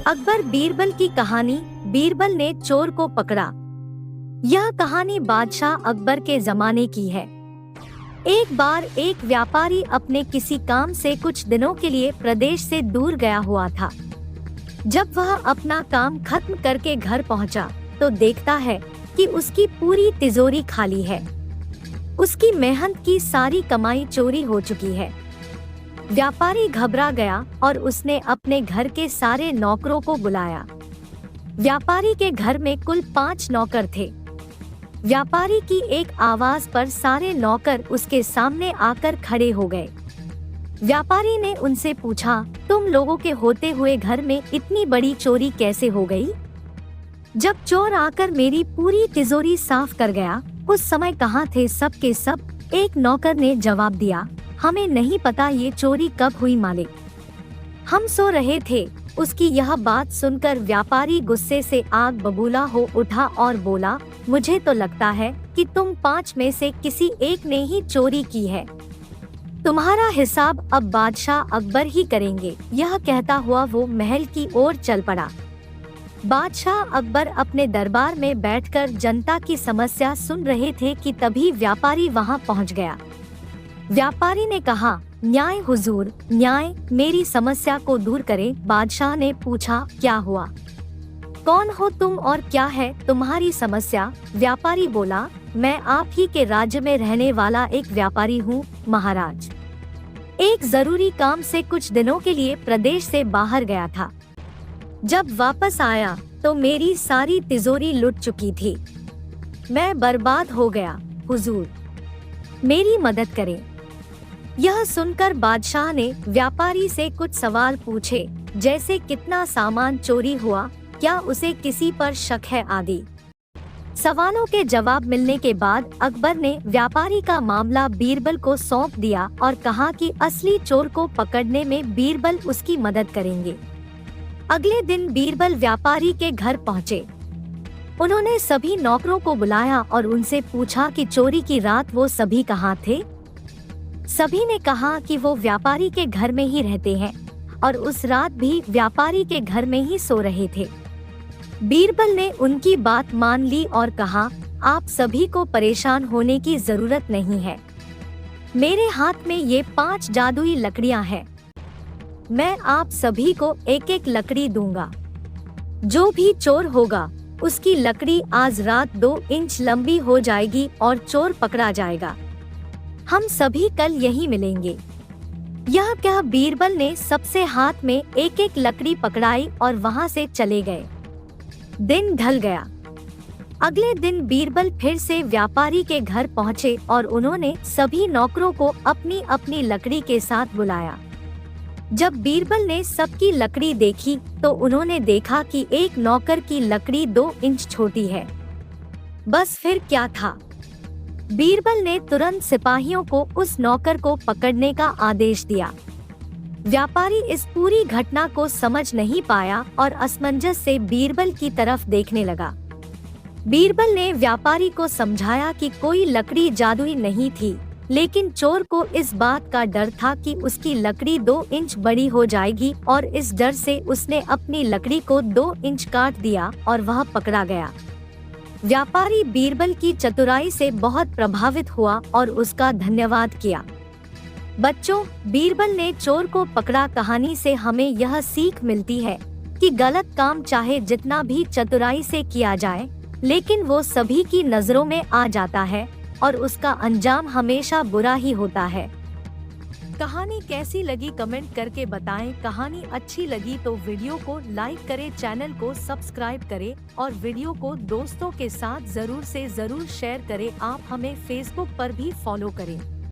अकबर बीरबल की कहानी, बीरबल ने चोर को पकड़ा। यह कहानी बादशाह अकबर के जमाने की है। एक बार एक व्यापारी अपने किसी काम से कुछ दिनों के लिए प्रदेश से दूर गया हुआ था। जब वह अपना काम खत्म करके घर पहुंचा, तो देखता है कि उसकी पूरी तिजोरी खाली है। उसकी मेहनत की सारी कमाई चोरी हो चुकी है। व्यापारी घबरा गया और उसने अपने घर के सारे नौकरों को बुलाया। व्यापारी के घर में कुल 5 नौकर थे। व्यापारी की एक आवाज पर सारे नौकर उसके सामने आकर खड़े हो गए। व्यापारी ने उनसे पूछा, तुम लोगों के होते हुए घर में इतनी बड़ी चोरी कैसे हो गई? जब चोर आकर मेरी पूरी तिजोरी साफ कर गया, उस समय कहाँ थे सब के सब? एक नौकर ने जवाब दिया, हमें नहीं पता ये चोरी कब हुई मालिक, हम सो रहे थे। उसकी यह बात सुनकर व्यापारी गुस्से से आग बबूला हो उठा और बोला, मुझे तो लगता है कि तुम 5 में से किसी एक ने ही चोरी की है। तुम्हारा हिसाब अब बादशाह अकबर ही करेंगे। यह कहता हुआ वो महल की ओर चल पड़ा। बादशाह अकबर अपने दरबार में बैठकर जनता की समस्या सुन रहे थे कि तभी व्यापारी वहां पहुंच गया। व्यापारी ने कहा, न्याय हुजूर, न्याय, मेरी समस्या को दूर करे। बादशाह ने पूछा, क्या हुआ? कौन हो तुम और क्या है तुम्हारी समस्या? व्यापारी बोला, मैं आप ही के राज्य में रहने वाला एक व्यापारी हूँ महाराज। एक जरूरी काम से कुछ दिनों के लिए प्रदेश से बाहर गया था। जब वापस आया तो मेरी सारी तिजोरी लुट चुकी थी। मैं बर्बाद हो गया हुजूर, मेरी मदद करें। यह सुनकर बादशाह ने व्यापारी से कुछ सवाल पूछे, जैसे कितना सामान चोरी हुआ, क्या उसे किसी पर शक है आदि। सवालों के जवाब मिलने के बाद अकबर ने व्यापारी का मामला बीरबल को सौंप दिया और कहा कि असली चोर को पकड़ने में बीरबल उसकी मदद करेंगे। अगले दिन बीरबल व्यापारी के घर पहुँचे। उन्होंने सभी नौकरों को बुलाया और उनसे पूछा कि चोरी की रात वो सभी कहाँ थे। सभी ने कहा कि वो व्यापारी के घर में ही रहते हैं और उस रात भी व्यापारी के घर में ही सो रहे थे। बीरबल ने उनकी बात मान ली और कहा, आप सभी को परेशान होने की जरूरत नहीं है। मेरे हाथ में ये 5 जादुई लकड़ियां हैं। मैं आप सभी को एक एक लकड़ी दूंगा। जो भी चोर होगा उसकी लकड़ी आज रात 2 इंच लंबी हो जाएगी और चोर पकड़ा जाएगा। हम सभी कल यही मिलेंगे। यह कह बीरबल ने सबसे हाथ में एक एक लकड़ी पकड़ाई और वहां से चले गए। दिन ढल गया। अगले दिन बीरबल फिर से व्यापारी के घर पहुंचे और उन्होंने सभी नौकरों को अपनी अपनी लकड़ी के साथ बुलाया। जब बीरबल ने सबकी लकड़ी देखी तो उन्होंने देखा कि एक नौकर की लकड़ी 2 इंच छोटी है। बस फिर क्या था? बीरबल ने तुरंत सिपाहियों को उस नौकर को पकड़ने का आदेश दिया। व्यापारी इस पूरी घटना को समझ नहीं पाया और असमंजस से बीरबल की तरफ देखने लगा। बीरबल ने व्यापारी को समझाया कि कोई लकड़ी जादुई नहीं थी, लेकिन चोर को इस बात का डर था कि उसकी लकड़ी 2 इंच बड़ी हो जाएगी और इस डर से उसने अपनी लकड़ी को 2 इंच काट दिया और वह पकड़ा गया। व्यापारी बीरबल की चतुराई से बहुत प्रभावित हुआ और उसका धन्यवाद किया। बच्चों, बीरबल ने चोर को पकड़ा कहानी से हमें यह सीख मिलती है कि गलत काम चाहे जितना भी चतुराई से किया जाए, लेकिन वो सभी की नजरों में आ जाता है और उसका अंजाम हमेशा बुरा ही होता है। कहानी कैसी लगी कमेंट करके बताएं। कहानी अच्छी लगी तो वीडियो को लाइक करें, चैनल को सब्सक्राइब करें और वीडियो को दोस्तों के साथ जरूर से जरूर शेयर करें। आप हमें फेसबुक पर भी फॉलो करें।